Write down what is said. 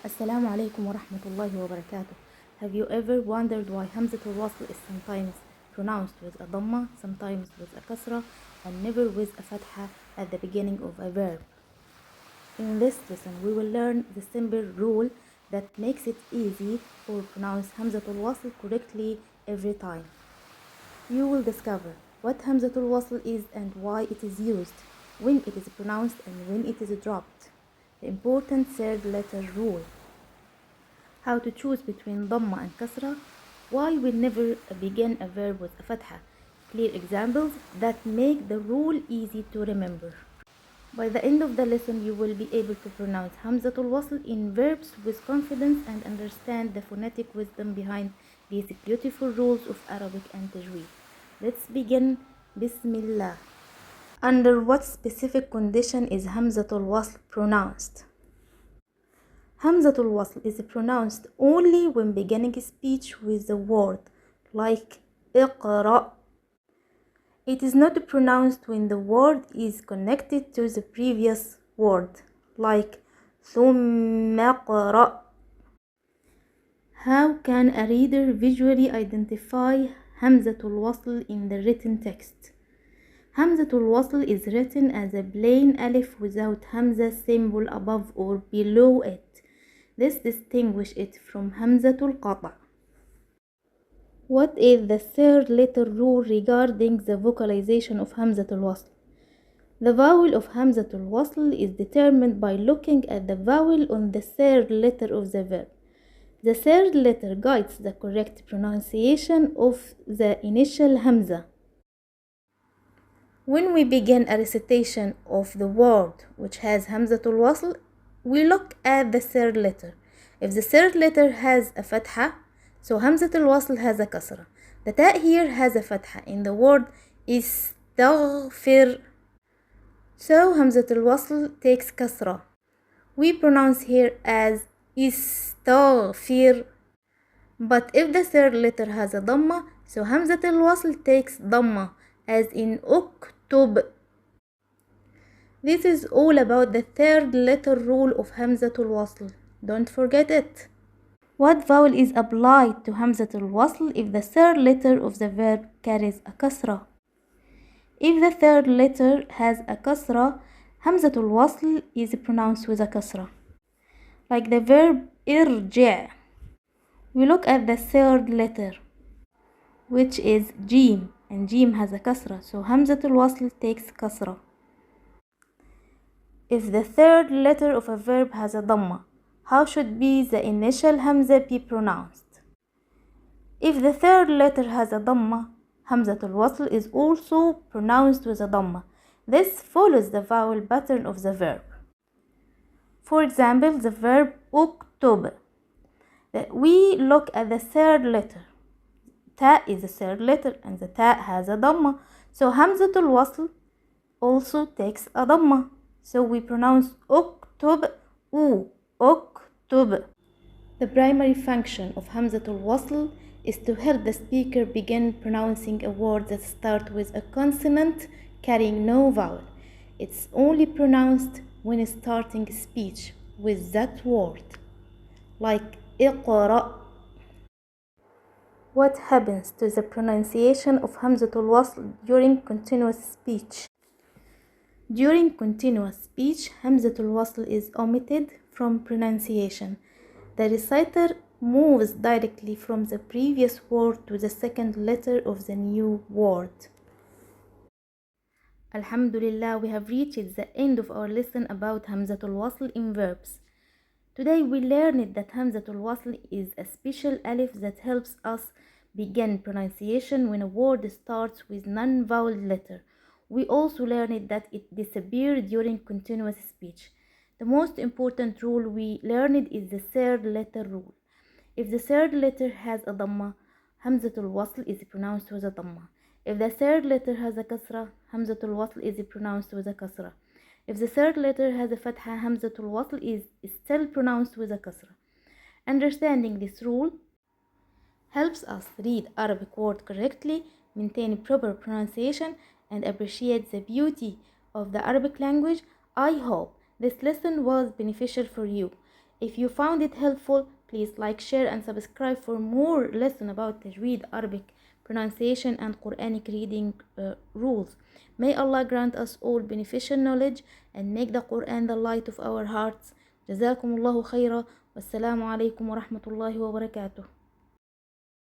Assalamu Alaikum wa Rahmatullahi wa Barakatuh. Have you ever wondered why Hamzat al-Wasl is sometimes pronounced with a Damma, sometimes with a Kasra, and never with a Fatha at the beginning of a verb? In this lesson, we will learn the simple rule that makes it easy to pronounce Hamzat al-Wasl correctly every time. You will discover what Hamzat al-Wasl is and why it is used, when it is pronounced and when it is dropped. The important third letter rule. How to choose between Damma and Kasra, why we never begin a verb with a Fatha. Clear examples that make the rule easy to remember. By the end of the lesson, you will be able to pronounce Hamzat al-Wasl in verbs with confidence and understand the phonetic wisdom behind these beautiful rules of Arabic and Tajweed. Let's begin. Bismillah. Under what specific condition is Hamzat al-Wasl pronounced? Hamzat al-Wasl is pronounced only when beginning speech with the word, like اقرأ. It is not pronounced when the word is connected to the previous word, like ثم اقرأ. How can a reader visually identify Hamzat al-Wasl in the written text? Hamzat al-Wasl is written as a plain alif without Hamza symbol above or below it. This distinguishes it from Hamzat al-Qata'. What is the third letter rule regarding the vocalization of Hamzat al-Wasl? The vowel of Hamzat al-Wasl is determined by looking at the vowel on the third letter of the verb. The third letter guides the correct pronunciation of the initial Hamza. When we begin a recitation of the word which has Hamzat al-Wasl, we look at the third letter. If the third letter has a Fatha, so Hamzat al-Wasl has a Kasra. The Ta here has a Fatha in the word istaghfir. So Hamzat al-Wasl takes Kasra. We pronounce here as istaghfir. But if the third letter has a Damma, so Hamzat al-Wasl takes Damma, as in uktub. This is all about the third letter rule of Hamzat al-Wasl. Don't forget it. What vowel is applied to Hamzat al-Wasl if the third letter of the verb carries a Kasra? If the third letter has a Kasra, Hamzat al-Wasl is pronounced with a Kasra. Like the verb irji'. We look at the third letter, which is Jim, and Jim has a Kasra, so Hamzat al-Wasl takes Kasra. If the third letter of a verb has a Damma, how should be the initial Hamza be pronounced? If the third letter has a Damma, Hamzat al-Wasl is also pronounced with a Damma. This follows the vowel pattern of the verb. For example, the verb uktub. We look at the third letter. Ta is the third letter and the Ta has a Damma. So Hamzat al-Wasl also takes a Damma. So we pronounce uktub, uktub. The primary function of Hamzat al-Wasl is to help the speaker begin pronouncing a word that starts with a consonant carrying no vowel. It's only pronounced when starting speech with that word, like اقرأ. What happens to the pronunciation of Hamzat al-Wasl during continuous speech? During continuous speech, Hamzat al-Wasl is omitted from pronunciation. The reciter moves directly from the previous word to the second letter of the new word. Alhamdulillah, we have reached the end of our lesson about Hamzat al-Wasl in verbs. Today we learned that Hamzat al-Wasl is a special alif that helps us begin pronunciation when a word starts with non-vowel letter. We also learned that it disappears during continuous speech. The most important rule we learned is the third letter rule. If the third letter has a Damma, Hamzat al-Wasl is pronounced with a Damma. If the third letter has a Kasra, Hamzat al-Wasl is pronounced with a Kasra. If the third letter has a Fatha, Hamzat al-Wasl is still pronounced with a Kasra. Understanding this rule helps us read Arabic words correctly, maintain proper pronunciation, and appreciate the beauty of the Arabic language. I hope this lesson was beneficial for you. If you found it helpful, please like, share and subscribe for more lessons about Tajweed, Arabic pronunciation and Quranic reading rules. May Allah grant us all beneficial knowledge and make the Quran the light of our hearts. جزاكم الله خيرا والسلام عليكم ورحمة الله وبركاته.